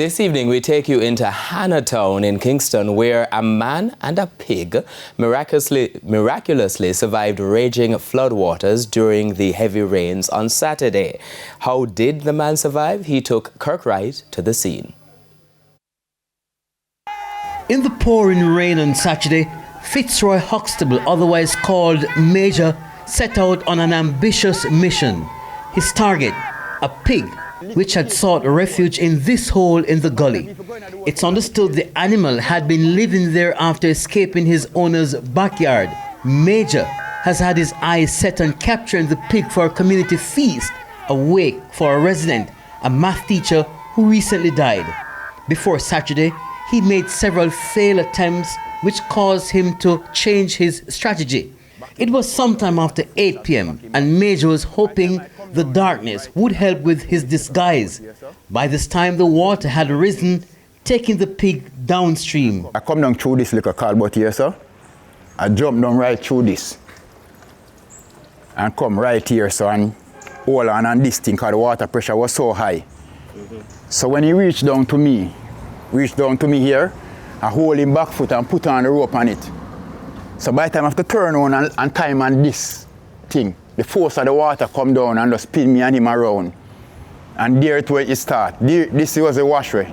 This evening, we take you into Hannahtown in Kingston, where a man and a pig miraculously survived raging floodwaters during the heavy rains on Saturday. How did the man survive? He took Kirkwright to the scene. In the pouring rain on Saturday, Fitzroy Huxtable, otherwise called Major, set out on an ambitious mission. His target, a pig, which had sought refuge in this hole in the gully. It's understood the animal had been living there after escaping his owner's backyard. Major has had his eyes set on capturing the pig for a community feast, a wake for a resident, a math teacher who recently died. Before Saturday, he made several failed attempts which caused him to change his strategy. It was sometime after 8 p.m. and Major was hoping the darkness would help with his disguise. By this time, the water had risen, taking the pig downstream. I come down through this little culvert here, sir. I jump down right through this and come right here, sir, and hold on this thing because the water pressure was so high. So when he reached down to me here, I hold him back foot and put on the rope on it. So by the time I have to turn on and time on this thing, the force of the water come down and just spin me and him around. And there it where it start. This was a washway.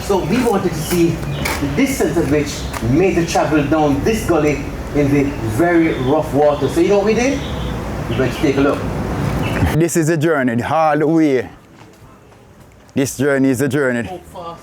So we wanted to see the distance at which Major traveled down this gully in the very rough water. So you know what we did? We went to take a look. This is a journey, all the way. This journey is a journey. Oh,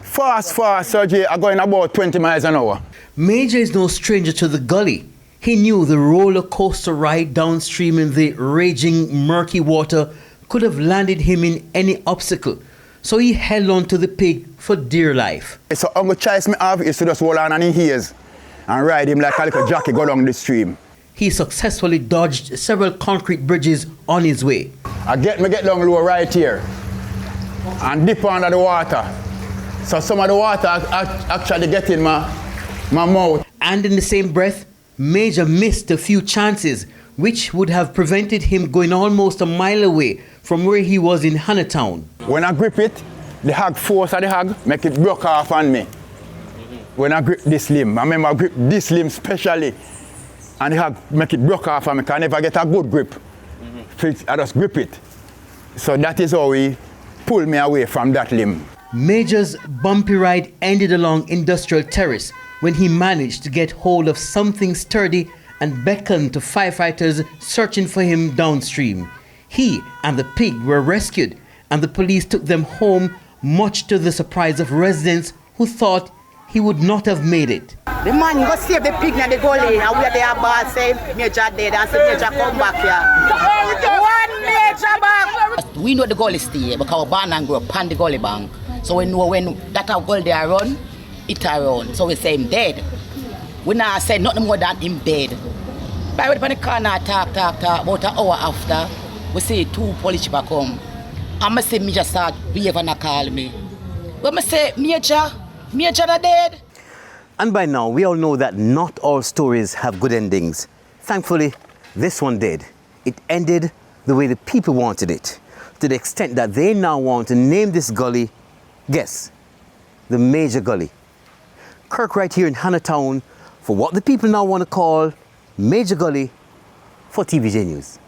Fast, Sergey. I'm going about 20 miles an hour. Major is no stranger to the gully. He knew the roller coaster ride downstream in the raging, murky water could have landed him in any obstacle. So he held on to the pig for dear life. So I'm going to choice me off is to just hold on his ears and ride him like a little jockey go down the stream. He successfully dodged several concrete bridges on his way. I get down low right here and dip under the water. So some of the water actually get in my mouth. And in the same breath, Major missed a few chances which would have prevented him going almost a mile away from where he was in Hannahtown. When I grip it, the hog force of the hog make it broke off on me. When I grip this limb, I remember I grip this limb specially, and the hog make it broke off on me because I never get a good grip. I just grip it. So that is how he pulled me away from that limb. Major's bumpy ride ended along Industrial Terrace when he managed to get hold of something sturdy and beckoned to firefighters searching for him downstream. He and the pig were rescued and the police took them home, much to the surprise of residents who thought he would not have made it. The man go save the pig in the gully and where they are boss say Major dead and say Major come back here. One Major back! We know the gully stay because we born and grew up on the gully bank. So we know when that gully they are run, it are run. So we say him dead. We now say nothing more than him dead. By the corner talk, about an hour after, we see two police people come. And I say Major start behave and call me. When I say Major not dead. And by now, we all know that not all stories have good endings. Thankfully, this one did. It ended the way the people wanted it, to the extent that they now want to name this gully, guess, the Major Gully. Kirkwright here in Hannahtown for what the people now want to call Major Gully for TVJ News.